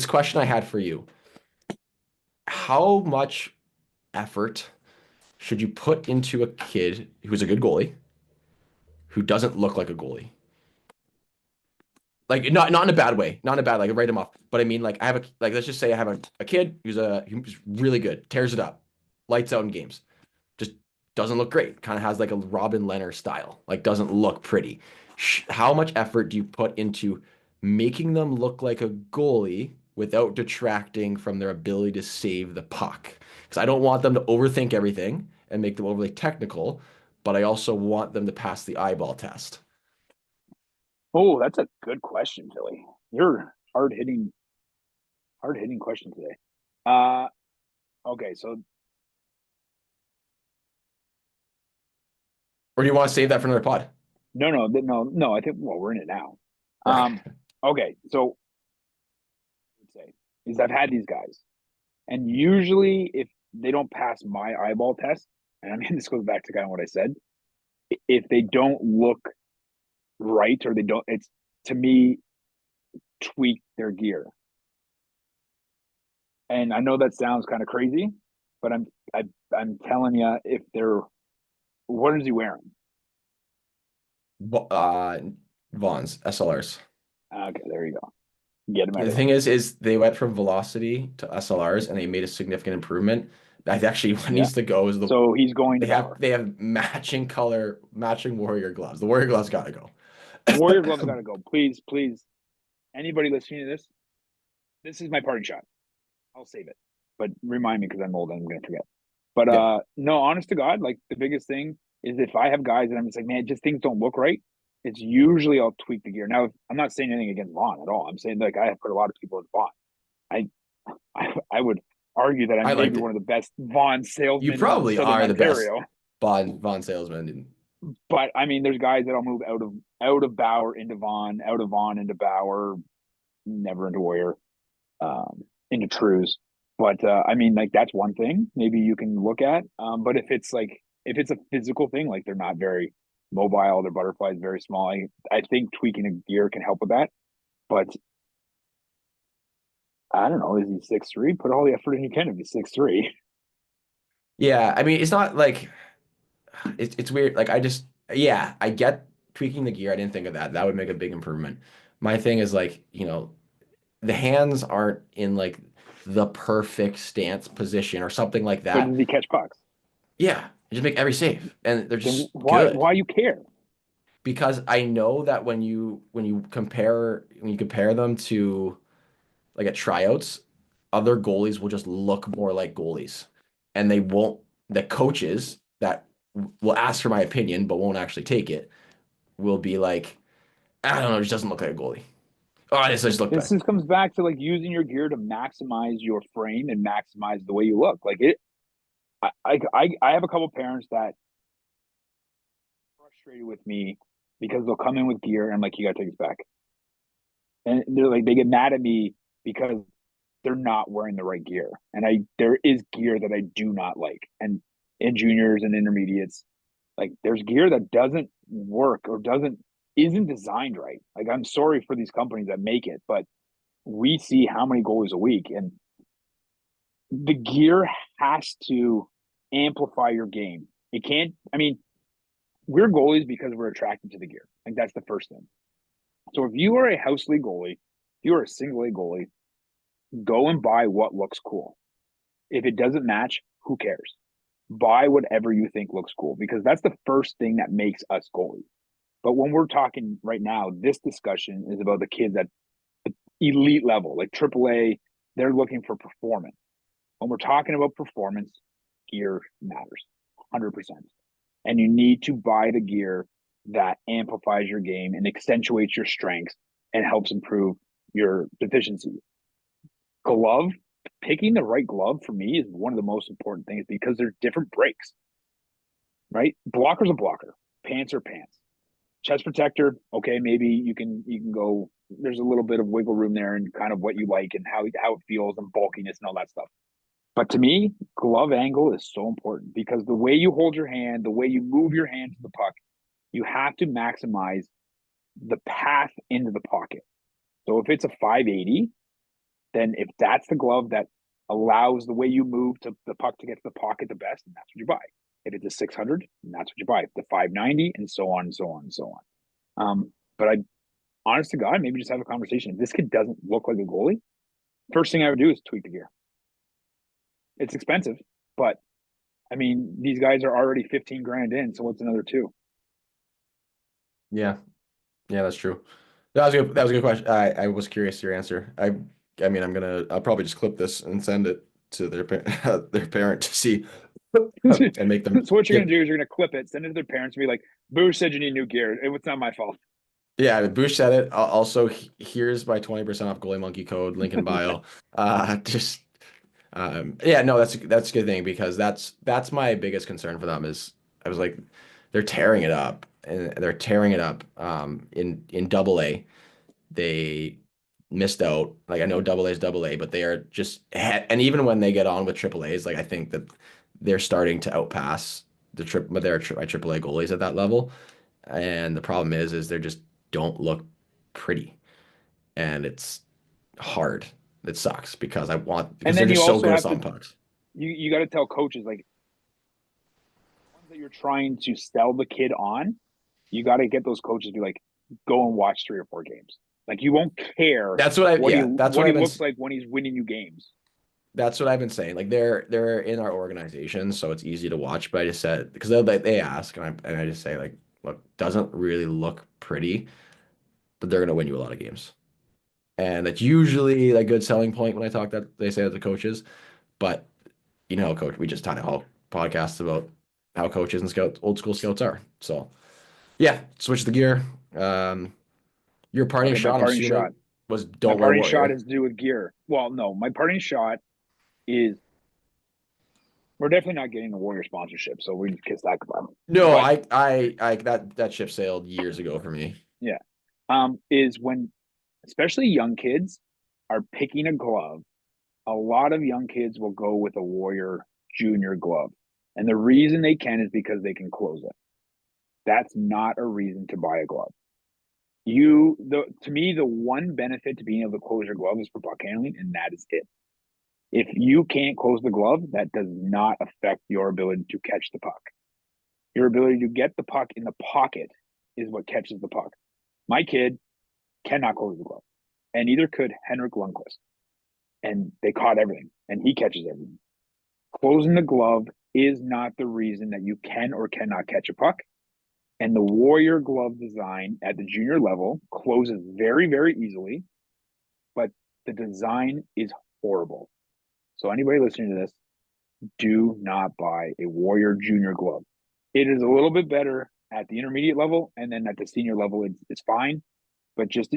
this question I had for you. How much effort should you put into a kid who's a good goalie, who doesn't look like a goalie? Like not in a bad way, not in a bad like write him off. But I mean like I have a like let's just say I have a kid who's really good, tears it up, lights out in games, just doesn't look great. Kind of has like a Robin Leonard style, like doesn't look pretty. How much effort do you put into making them look like a goalie without detracting from their ability to save the puck? Because I don't want them to overthink everything and make them overly technical, but I also want them to pass the eyeball test. Oh, that's a good question, Philly. You're hard hitting question today. Uh, okay, so Or do you want to save that for another pod? no. I think well, we're in it now. Okay. Um, okay, so I would say is I've had these guys, and usually if they don't pass my eyeball test, and I mean this goes back to kind of what I said, if they don't look right or they don't, it's to me tweak their gear. And I know that sounds kind of crazy, but I'm telling you, if they're what is he wearing? Vo- Uh, Vaughn's SLRs. Okay, there you go. Get him out The of there. thing is they went from velocity to SLRs and they made a significant improvement. I actually what Yeah. needs to go is So he's going to Bauer. they have matching color, matching Warrior gloves. The Warrior gloves gotta go. Warrior gloves got to go. Please, please. Anybody listening to this is my party shot. I'll save it, but remind me because I'm old and I'm gonna forget. But Yeah. no, honest to God, like the biggest thing is if I have guys and I'm just like, man, just things don't look right. It's usually I'll tweak the gear. Now, I'm not saying anything against Vaughn at all. I'm saying like I have put a lot of people in Vaughn. I I would argue that I I'm maybe liked it. one of the best Vaughn You salesmen in probably Southern are the best Ontario. Von salesman. But I mean, there's guys that'll move out of Bauer into Vaughn, out of Vaughn into Bauer, never into Warrior, into Trues. But I mean, like that's one thing maybe you can look at. But if it's a physical thing, like they're not very mobile, their butterfly is very small. I think tweaking a gear can help with that. But I don't know. Is he 6'3"? Put all the effort in you can if he's 6'3". Yeah, I mean it's not like it's weird. Like I just yeah, I get tweaking the gear. I didn't think of that. That would make a big improvement. My thing is like, the hands aren't in like the perfect stance position or something like But that. does he catch pucks? Yeah, just make every save, and they're Then just good why you care? because I know that when you compare them to like at tryouts, other goalies will just look more like goalies, and they won't. The coaches that will ask for my opinion but won't actually take it will be like, I don't know, it just doesn't look like a goalie. Oh, this just look This bad. just comes back to like using your gear to maximize your frame and maximize the way you look. Like it, I have a couple parents that are frustrated with me because they'll come in with gear and I'm like, you gotta take this back, and they're like, they get mad at me because they're not wearing the right gear, and there is gear that I do not like, and in juniors and intermediates, like there's gear that doesn't work or doesn't isn't designed right. Like I'm sorry for these companies that make it, but we see how many goalies a week, and the gear has to amplify your game. It can't. I mean, we're goalies because we're attracted to the gear. Like that's the first thing. So if you are a house league goalie, if you are a single A goalie, go and buy what looks cool. If it doesn't match, who cares? Buy whatever you think looks cool because that's the first thing that makes us goalies. But when we're talking right now, this discussion is about the kids at elite level, like AAA. They're looking for performance. When we're talking about performance, gear matters 100%. And you need to buy the gear that amplifies your game and accentuates your strengths and helps improve your deficiencies. Glove, picking the right glove for me is one of the most important things because there's different breaks, right? Blocker's a blocker, pants are pants. Chest protector, okay, maybe you can go. There's a little bit of wiggle room there and kind of what you like and how it feels and bulkiness and all that stuff. But to me, glove angle is so important because the way you hold your hand, the way you move your hand to the puck, you have to maximize the path into the pocket. So if it's a 580, then if that's the glove that allows the way you move to the puck to get to the pocket the best, then that's what you buy. If it's a 600, then that's what you buy. The 590, and so on and so on and so on. But I, honest to God, maybe just have a conversation. If this kid doesn't look like a goalie, first thing I would do is tweak the gear. It's expensive, but I mean, these guys are already 15 grand in, so what's another two? Yeah, yeah, that's true. That was a good. That was a good question. I was curious your answer. I mean, I'll probably just clip this and send it to their parent to see So and make them what you're gonna give. do is you're gonna clip it, send it to their parents, and be like, "Boo said you need new gear. It's not my fault." Yeah, Bush said it. Also, here's my 20% off Goalie Monkey code, link in bio. Just yeah, no, that's a good thing because that's my biggest concern for them is I was like they're tearing it up and they're tearing it up in double A. They missed out. Like I know double A is double A, but they are just and even when they get on with triple A's, like I think that they're starting to outpass but they're my triple A goalies at that level. And the problem is they just don't look pretty, and it's hard. It sucks because I want And because they're then you just so also good at have to some pucks. you got to tell coaches like ones that you're trying to sell the kid on. You got to get those coaches to be like, go and watch 3 or 4 games. Like you won't care Yeah, that's what what he looks like when he's winning you games. that's what I've been saying. Like they're in our organization, so it's easy to watch. But I just said because they ask, and I just say like, look, doesn't really look pretty, but they're gonna win you a lot of games, and that's usually a good selling point when I talk that they say that to coaches. But coach, we just had a whole podcast about how coaches and old school scouts are. So yeah, switch the gear. Um, your parting Okay, my shot, I'm parting shot. assuming, was My don't wear parting shot Warrior. is to do with gear. Well, no, my parting shot is we're definitely not getting the Warrior sponsorship, so we kiss that goodbye. No, But that ship sailed years ago for me. yeah, is when especially young kids are picking a glove. A lot of young kids will go with a Warrior Junior glove, and the reason they can is because they can close it. That's not a reason to buy a glove. To me, the one benefit to being able to close your glove is for puck handling, and that is it. If you can't close the glove, that does not affect your ability to catch the puck. Your ability to get the puck in the pocket is what catches the puck. My kid cannot close the glove, and neither could Henrik Lundqvist. And they caught everything, and he catches everything. Closing the glove is not the reason that you can or cannot catch a puck. And the Warrior glove design at the junior level closes very, very easily, but the design is horrible. So anybody listening to this, do not buy a Warrior Junior glove. It is a little bit better at the intermediate level, and then at the senior level, it's fine. But just in